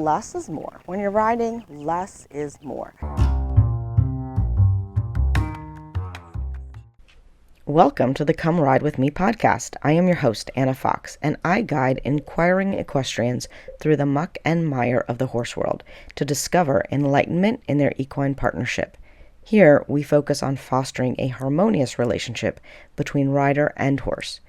Less is more. When you're riding, less is more. Welcome to the Come Ride With Me podcast. I am your host, Anna Fox, and I guide inquiring equestrians through the muck and mire of the horse world to discover enlightenment in their equine partnership. Here, we focus on fostering a harmonious relationship between rider and horse.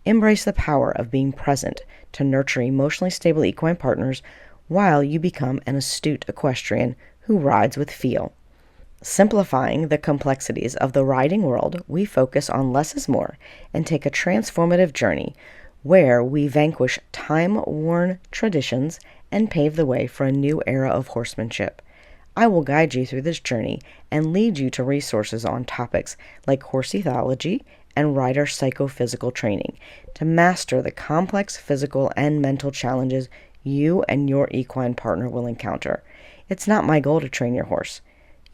Embrace the power of being present to nurture emotionally stable equine partners while you become an astute equestrian who rides with feel. Simplifying the complexities of the riding world, we focus on less is more and take a transformative journey where we vanquish time-worn traditions and pave the way for a new era of horsemanship. I will guide you through this journey and lead you to resources on topics like horse ethology and rider psychophysical training to master the complex physical and mental challenges you and your equine partner will encounter. It's not my goal to train your horse.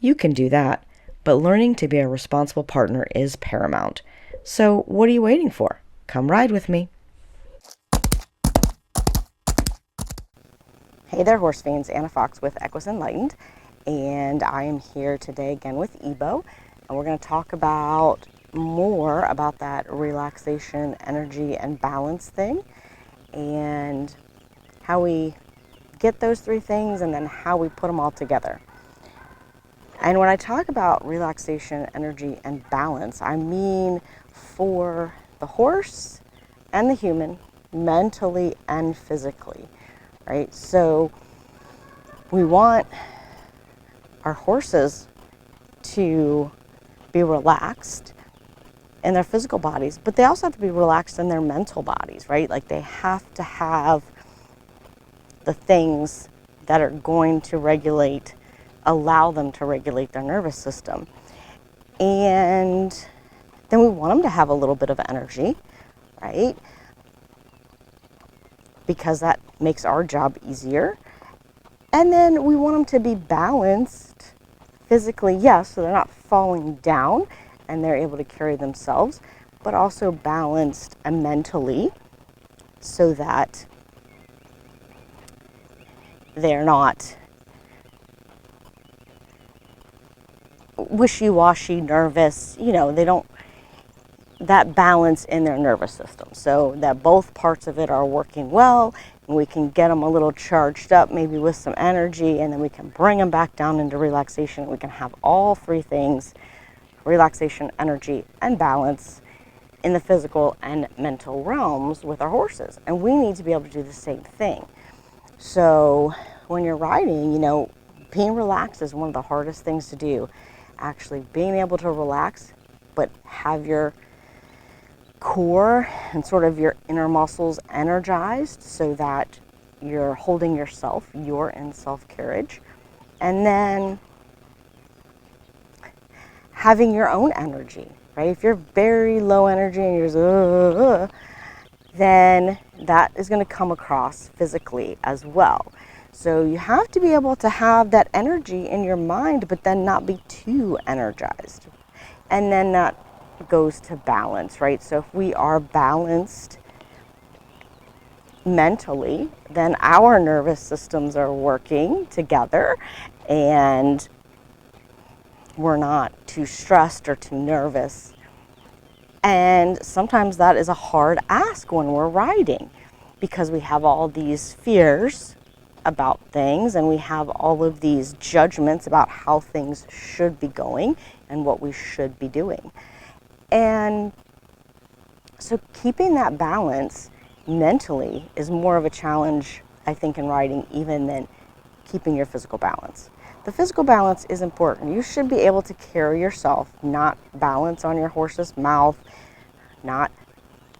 You can do that, but learning to be a responsible partner is paramount. So what are you waiting for? Come ride with me. Hey there, horse fans. Anna Fox with Equus Enlightened, and I am here today again with Ebo, and we're going to talk more about that relaxation, energy, and balance thing, and how we get those three things, and then how we put them all together. And when I talk about relaxation, energy, and balance, I mean for the horse and the human, mentally and physically, right? So we want our horses to be relaxed in their physical bodies, but they also have to be relaxed in their mental bodies, right? Like they have to have the things that are going to allow them to regulate their nervous system. And then we want them to have a little bit of energy, right? Because that makes our job easier. And then we want them to be balanced physically, yes, so they're not falling down and they're able to carry themselves, but also balanced mentally so that they're not wishy-washy, nervous, they don't, that balance in their nervous system, so that both parts of it are working well, and we can get them a little charged up, maybe with some energy, and then we can bring them back down into relaxation. We can have all three things, relaxation, energy, and balance, in the physical and mental realms with our horses, and we need to be able to do the same thing. So when you're riding, being relaxed is one of the hardest things to do. Actually being able to relax, but have your core and sort of your inner muscles energized so that you're holding yourself, you're in self-carriage, and then having your own energy, right? If you're very low energy and you're just, then that is going to come across physically as well. So you have to be able to have that energy in your mind, but then not be too energized. And then that goes to balance, right? So if we are balanced mentally, then our nervous systems are working together and we're not too stressed or too nervous. And sometimes that is a hard ask when we're riding because we have all these fears about things and we have all of these judgments about how things should be going and what we should be doing. And so keeping that balance mentally is more of a challenge, I think, in riding even than keeping your physical balance. The physical balance is important. You should be able to carry yourself, not balance on your horse's mouth, not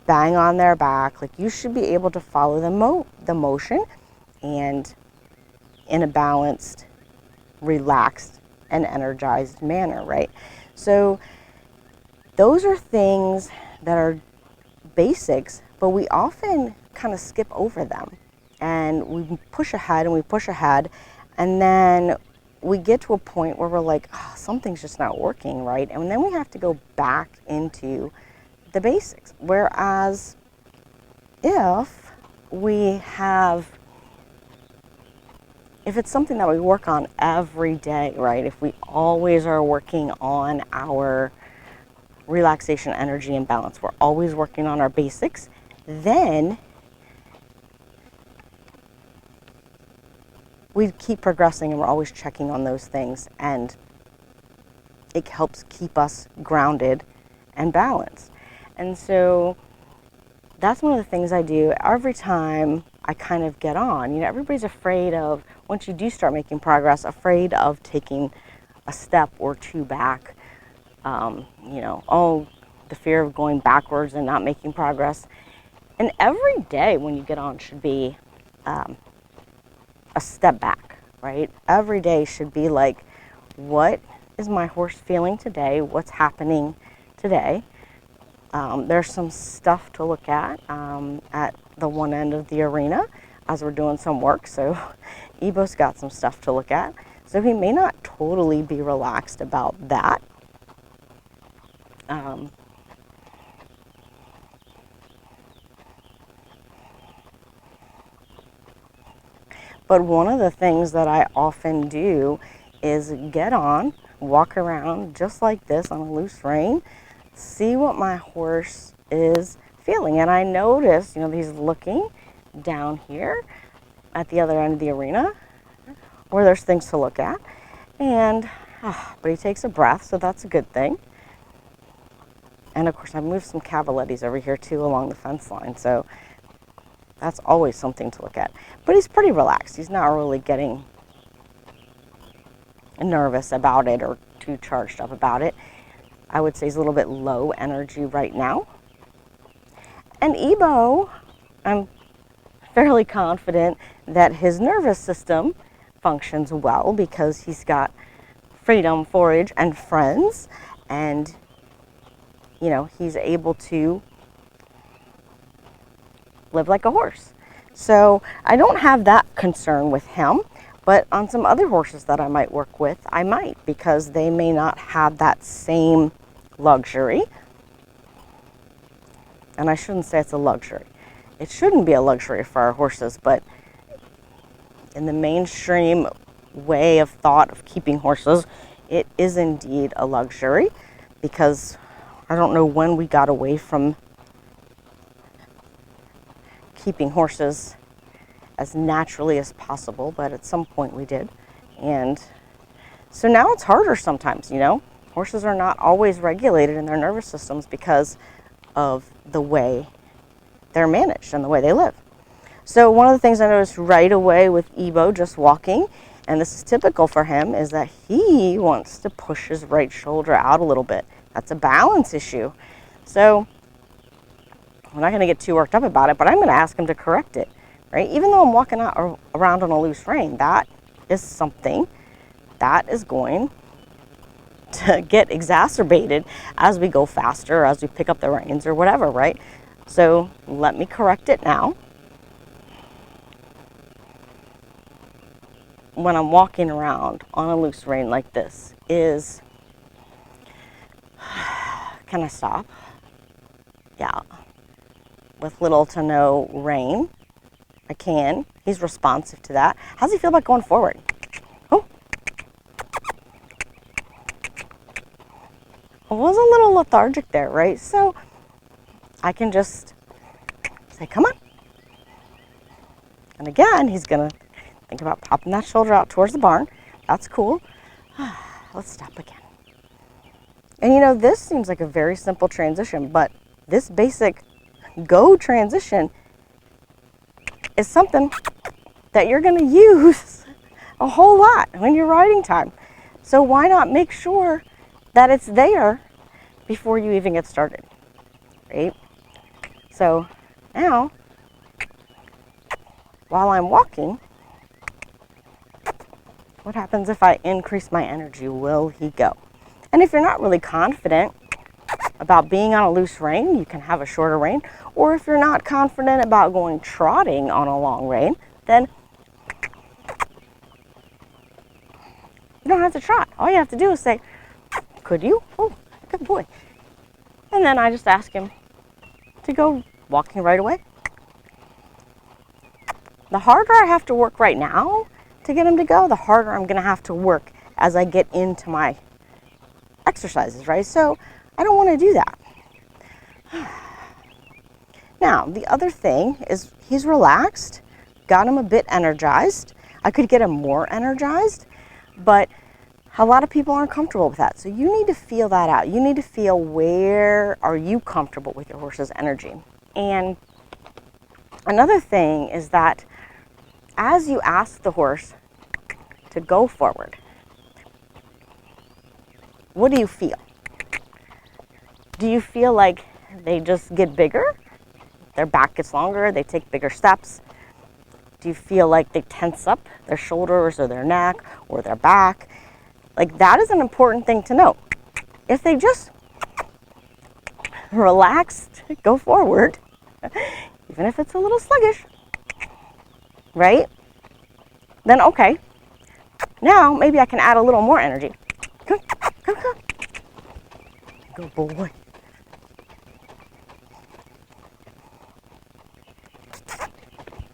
bang on their back. Like you should be able to follow the motion and in a balanced, relaxed, and energized manner, right? So those are things that are basics, but we often kind of skip over them. And we push ahead and we push ahead, and then we get to a point where we're like, oh, something's just not working, right? And then we have to go back into the basics. Whereas if we have if it's something that we work on every day, right? If we always are working on our relaxation, energy, and balance, we're always working on our basics, then we keep progressing and we're always checking on those things, and it helps keep us grounded and balanced. And so that's one of the things I do every time I kind of get on. You know, everybody's afraid of, once you do start making progress, afraid of taking a step or two back. You know, oh, the fear of going backwards and not making progress. And every day when you get on should be a step back, right? Every day should be like, what is my horse feeling today? What's happening today? There's some stuff to look at the one end of the arena as we're doing some work. So Ebo's got some stuff to look at. So he may not totally be relaxed about that. But one of the things that I often do is get on, walk around just like this on a loose rein, see what my horse is feeling. And I notice, you know, he's looking down here at the other end of the arena where there's things to look at. And, but he takes a breath, so that's a good thing. And of course, I moved some cavalettis over here too along the fence line, so that's always something to look at. But he's pretty relaxed. He's not really getting nervous about it or too charged up about it. I would say he's a little bit low energy right now. And Ebo, I'm fairly confident that his nervous system functions well because he's got freedom, forage, and friends. And, you know, he's able to live like a horse. So I don't have that concern with him, but on some other horses that I might work with, I might, because they may not have that same luxury. And I shouldn't say it's a luxury. It shouldn't be a luxury for our horses, but in the mainstream way of thought of keeping horses, it is indeed a luxury, because I don't know when we got away from keeping horses as naturally as possible, but at some point we did. And so now it's harder sometimes, you know. Horses are not always regulated in their nervous systems because of the way they're managed and the way they live. So one of the things I noticed right away with Ebo just walking, and this is typical for him, is that he wants to push his right shoulder out a little bit. That's a balance issue. So I'm not going to get too worked up about it, but I'm going to ask him to correct it, right? Even though I'm walking out around on a loose rein, that is something that is going to get exacerbated as we go faster, as we pick up the reins or whatever, right? So let me correct it now. When I'm walking around on a loose rein like this is, can I stop? Yeah. With little to no rein, I can. He's responsive to that. How's he feel about going forward? Oh. I was a little lethargic there, right? So I can just say, come on. And again, he's going to think about popping that shoulder out towards the barn. That's cool. Let's stop again. And you know, this seems like a very simple transition, but this basic go transition is something that you're going to use a whole lot when you're riding time. So why not make sure that it's there before you even get started, right? So now, while I'm walking, what happens if I increase my energy? Will he go? And if you're not really confident about being on a loose rein, you can have a shorter rein. Or if you're not confident about going trotting on a long rein, then you don't have to trot. All you have to do is say, could you? Oh, good boy. And then I just ask him to go walking right away. The harder I have to work right now to get him to go, the harder I'm going to have to work as I get into my exercises, right? So I don't want to do that. Now, the other thing is he's relaxed, got him a bit energized. I could get him more energized, but a lot of people aren't comfortable with that. So you need to feel that out. You need to feel, where are you comfortable with your horse's energy? And another thing is that as you ask the horse to go forward, what do you feel? Do you feel like they just get bigger? Their back gets longer, they take bigger steps? Do you feel like they tense up their shoulders or their neck or their back? Like, that is an important thing to know. If they just relaxed, go forward, even if it's a little sluggish, right? Then okay, now maybe I can add a little more energy. Come, come, come. Good boy.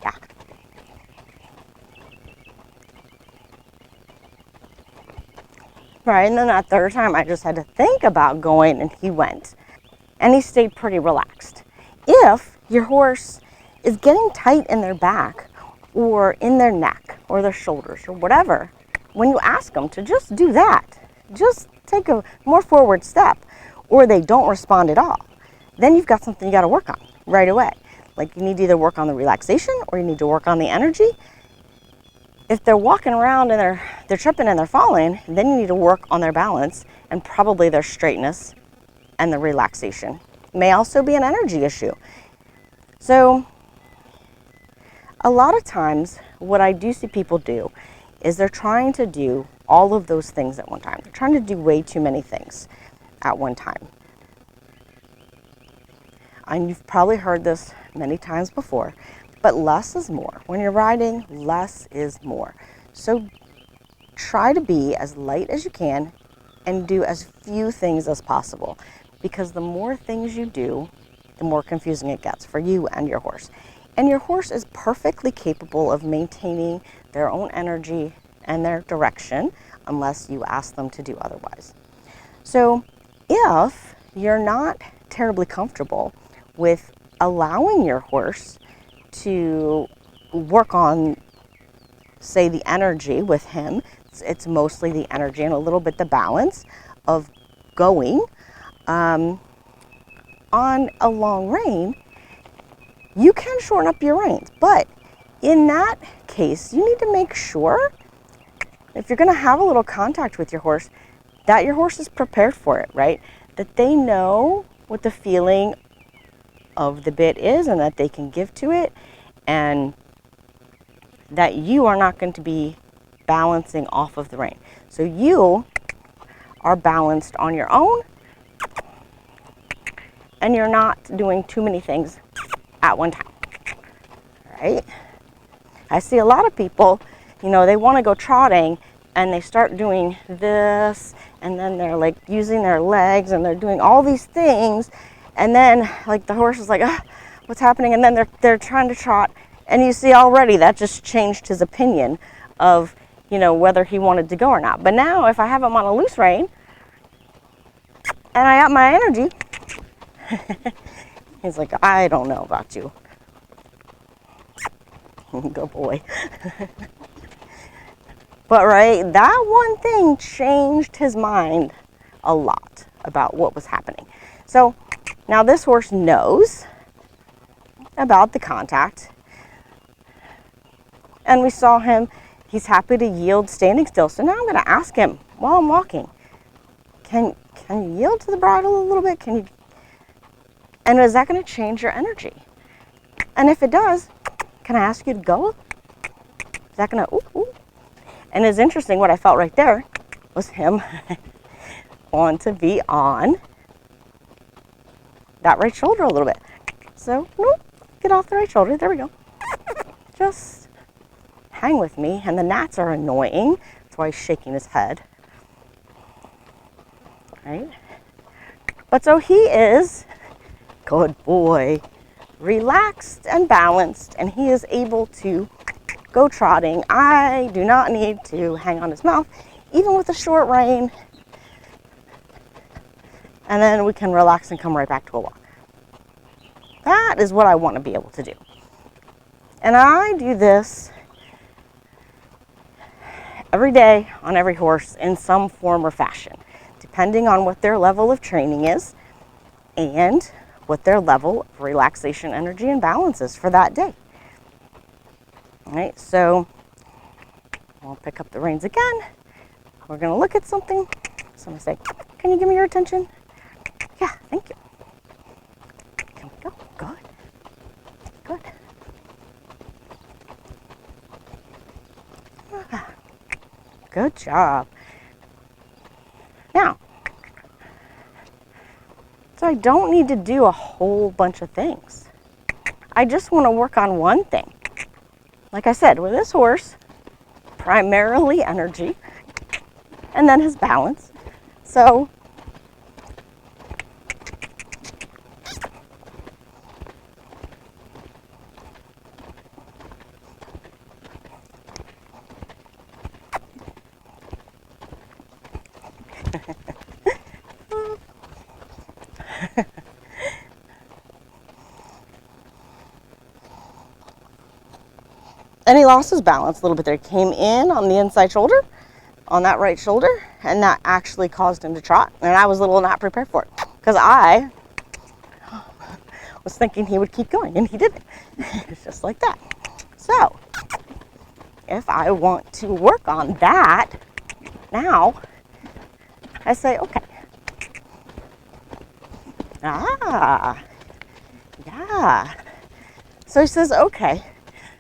Yeah. Right, and then that third time I just had to think about going, and he went. And he stayed pretty relaxed. If your horse is getting tight in their back or in their neck or their shoulders or whatever, when you ask them to just do that, just take a more forward step, or they don't respond at all, then you've got something you got to work on right away. Like, you need to either work on the relaxation or you need to work on the energy. If they're walking around and they're tripping and they're falling, then you need to work on their balance and probably their straightness and the relaxation. It may also be an energy issue. So a lot of times what I do see people do is they're trying to do all of those things at one time. They're trying to do way too many things at one time. And you've probably heard this many times before, but less is more. When you're riding, less is more. So try to be as light as you can and do as few things as possible, because the more things you do, the more confusing it gets for you and your horse. And your horse is perfectly capable of maintaining their own energy and their direction unless you ask them to do otherwise. So if you're not terribly comfortable with allowing your horse to work on, say, the energy with him, it's mostly the energy and a little bit the balance of going on a long rein, you can shorten up your reins. But in that case, you need to make sure, if you're going to have a little contact with your horse, that your horse is prepared for it, right? That they know what the feeling of the bit is and that they can give to it, and that you are not going to be balancing off of the rein. So you are balanced on your own, and you're not doing too many things at one time, right? I see a lot of people, they want to go trotting and they start doing this, and then they're like using their legs and they're doing all these things, and then like the horse is like, what's happening? And then they're trying to trot, and you see already that just changed his opinion of whether he wanted to go or not. But now if I have him on a loose rein and I got my energy, he's like, I don't know about you. Good boy. But right, that one thing changed his mind a lot about what was happening. So now this horse knows about the contact, and we saw him, he's happy to yield standing still. So now I'm going to ask him while I'm walking, can you yield to the bridle a little bit? And is that going to change your energy? And if it does, can I ask you to go? Is that going to, ooh, ooh. And it's interesting, what I felt right there was him want to be on that right shoulder a little bit. So, nope, get off the right shoulder. There we go. Just hang with me. And the gnats are annoying. That's why he's shaking his head. Right? But so he is, good boy, relaxed and balanced, and he is able to go trotting. I do not need to hang on his mouth, even with a short rein. And then we can relax and come right back to a walk. That is what I want to be able to do. And I do this every day on every horse in some form or fashion, depending on what their level of training is and what their level of relaxation, energy, and balance is for that day. All right, so I'll pick up the reins again. We're going to look at something. So I'm going to say, can you give me your attention? Yeah, thank you. Can we go? Good. Good. Good job. Now, so I don't need to do a whole bunch of things. I just want to work on one thing. Like I said, with this horse, primarily energy, and then his balance. So and he lost his balance a little bit there. He came in on the inside shoulder, on that right shoulder, and that actually caused him to trot. And I was a little not prepared for it because I was thinking he would keep going, and he didn't. It's just like that. So if I want to work on that now, I say, okay. Yeah. So he says, okay.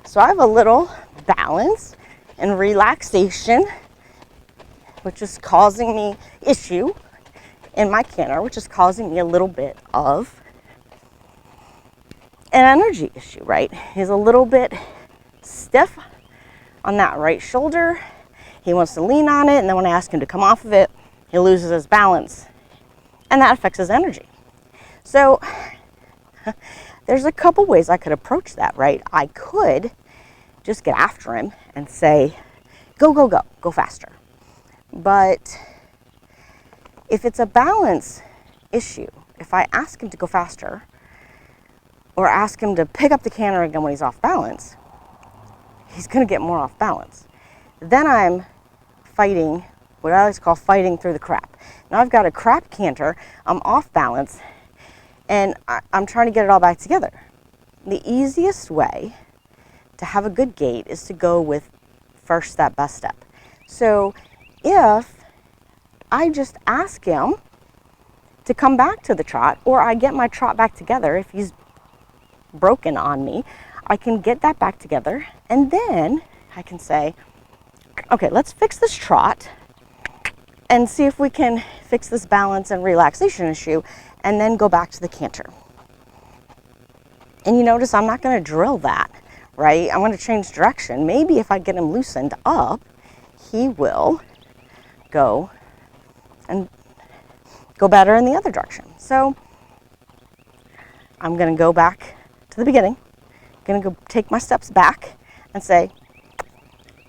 So I have a little balance and relaxation, which is causing me issue in my canter, which is causing me a little bit of an energy issue, right? He's a little bit stiff on that right shoulder. He wants to lean on it, and then when I ask him to come off of it, he loses his balance, and that affects his energy. So there's a couple ways I could approach that, right? I could just get after him and say, go, go, go, go faster. But if it's a balance issue, if I ask him to go faster or ask him to pick up the canter again when he's off balance, he's going to get more off balance. Then I'm fighting, what I always call fighting through the crap. Now I've got a crap canter, I'm off balance, and I'm trying to get it all back together. The easiest way to have a good gait is to go with first step, best step. So if I just ask him to come back to the trot, or I get my trot back together, if he's broken on me, I can get that back together, and then I can say, okay, let's fix this trot and see if we can fix this balance and relaxation issue, and then go back to the canter. And you notice I'm not going to drill that, right? I'm going to change direction. Maybe if I get him loosened up, he will go and go better in the other direction. So I'm going to go back to the beginning. I'm going to go take my steps back and say,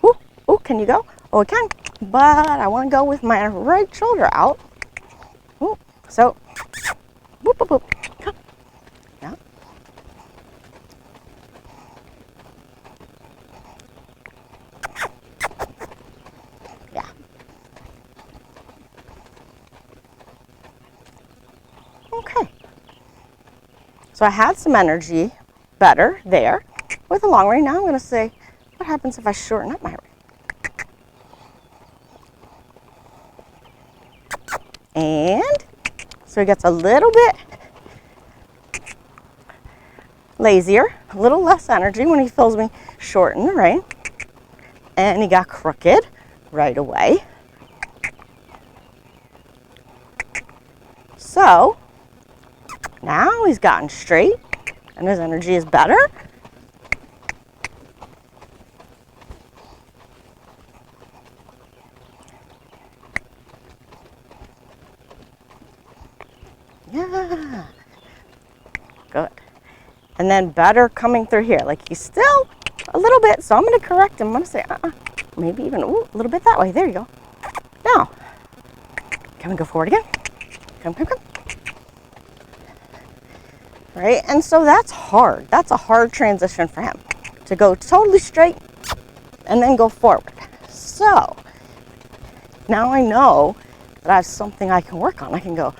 ooh, can you go? Oh, I can, but I want to go with my right shoulder out. Ooh, so, whoop, whoop, whoop. Come. Yeah. Yeah. Okay. So I had some energy better there with a long rein. Now I'm going to say, what happens if I shorten up my rein? And so he gets a little bit lazier, a little less energy when he feels me shorten the rein. And he got crooked right away. So now he's gotten straight and his energy is better. Yeah, good. And then better coming through here. Like he's still a little bit, so I'm going to correct him. I'm going to say, maybe even a little bit that way. There you go. Now, can we go forward again? Come. Right? And so that's hard. That's a hard transition for him, to go totally straight and then go forward. So now I know that I have something I can work on. I can go,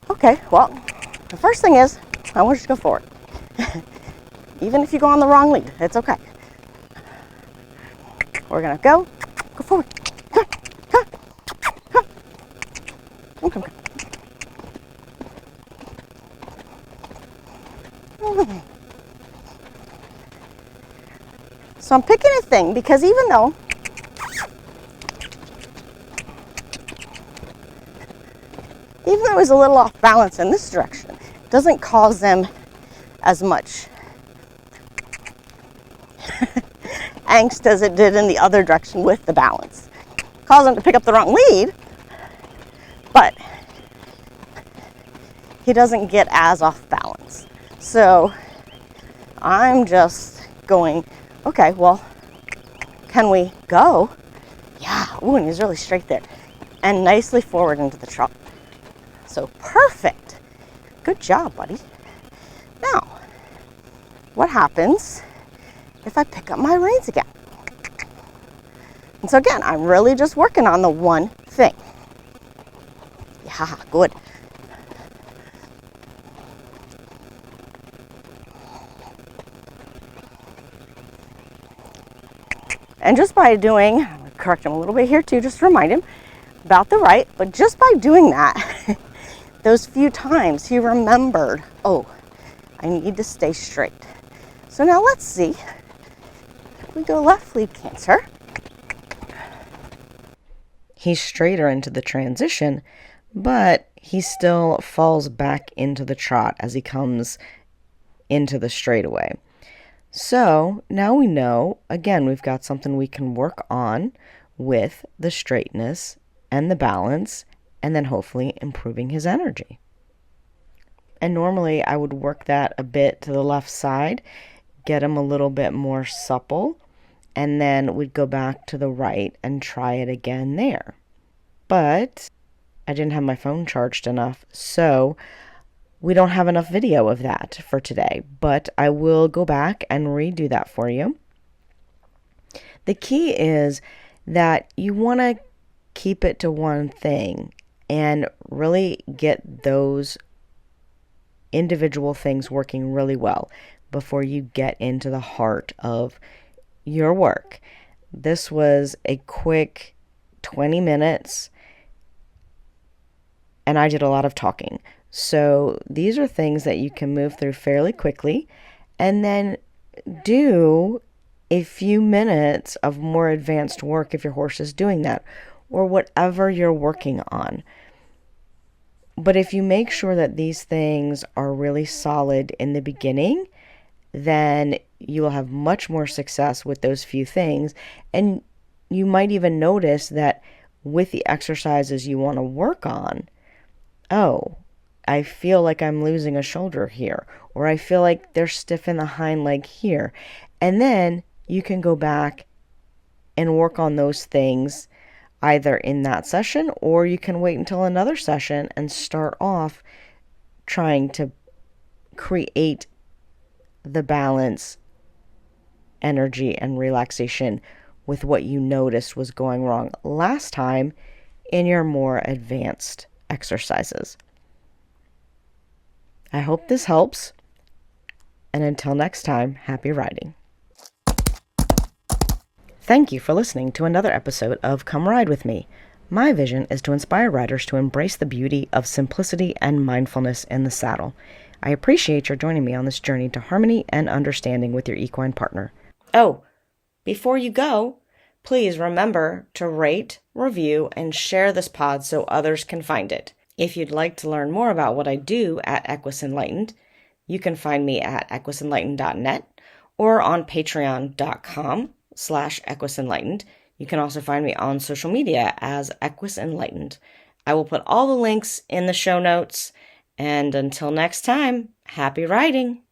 okay, well, the first thing is I want you to go forward. Even if you go on the wrong lead, it's okay. We're going to go forward. Come. So I'm picking a thing because even though he's a little off balance in this direction, it doesn't cause them as much angst as it did in the other direction with the balance. Cause him to pick up the wrong lead, but he doesn't get as off balance. So I'm just going, okay, well, can we go? Yeah, ooh, and he's really straight there. And nicely forward into the trot. So perfect. Good job, buddy. Now, what happens if I pick up my reins again? And so again, I'm really just working on the one thing. Yeah, good. And just by doing, I'm going to correct him a little bit here too, just to remind him about the right, but just by doing that, those few times he remembered, oh, I need to stay straight. So now let's see. We go left lead canter. He's straighter into the transition, but he still falls back into the trot as he comes into the straightaway. So now we know, again, we've got something we can work on with the straightness and the balance, and then hopefully improving his energy. And normally I would work that a bit to the left side, get him a little bit more supple, and then we'd go back to the right and try it again there. But I didn't have my phone charged enough, so we don't have enough video of that for today, but I will go back and redo that for you. The key is that you want to keep it to one thing and really get those individual things working really well before you get into the heart of your work. This was a quick 20 minutes, and I did a lot of talking. So these are things that you can move through fairly quickly and then do a few minutes of more advanced work if your horse is doing that, or whatever you're working on. But if you make sure that these things are really solid in the beginning, then you will have much more success with those few things. And you might even notice that with the exercises you want to work on, oh, I feel like I'm losing a shoulder here, or I feel like they're stiff in the hind leg here. And then you can go back and work on those things either in that session, or you can wait until another session and start off trying to create the balance, energy, and relaxation with what you noticed was going wrong last time in your more advanced exercises. I hope this helps, and until next time, happy riding. Thank you for listening to another episode of Come Ride With Me. My vision is to inspire riders to embrace the beauty of simplicity and mindfulness in the saddle. I appreciate your joining me on this journey to harmony and understanding with your equine partner. Oh, before you go, please remember to rate, review, and share this pod so others can find it. If you'd like to learn more about what I do at Equus Enlightened, you can find me at equisenlightened.net or on patreon.com/equisenlightened. You can also find me on social media as Equus Enlightened. I will put all the links in the show notes. And until next time, happy riding!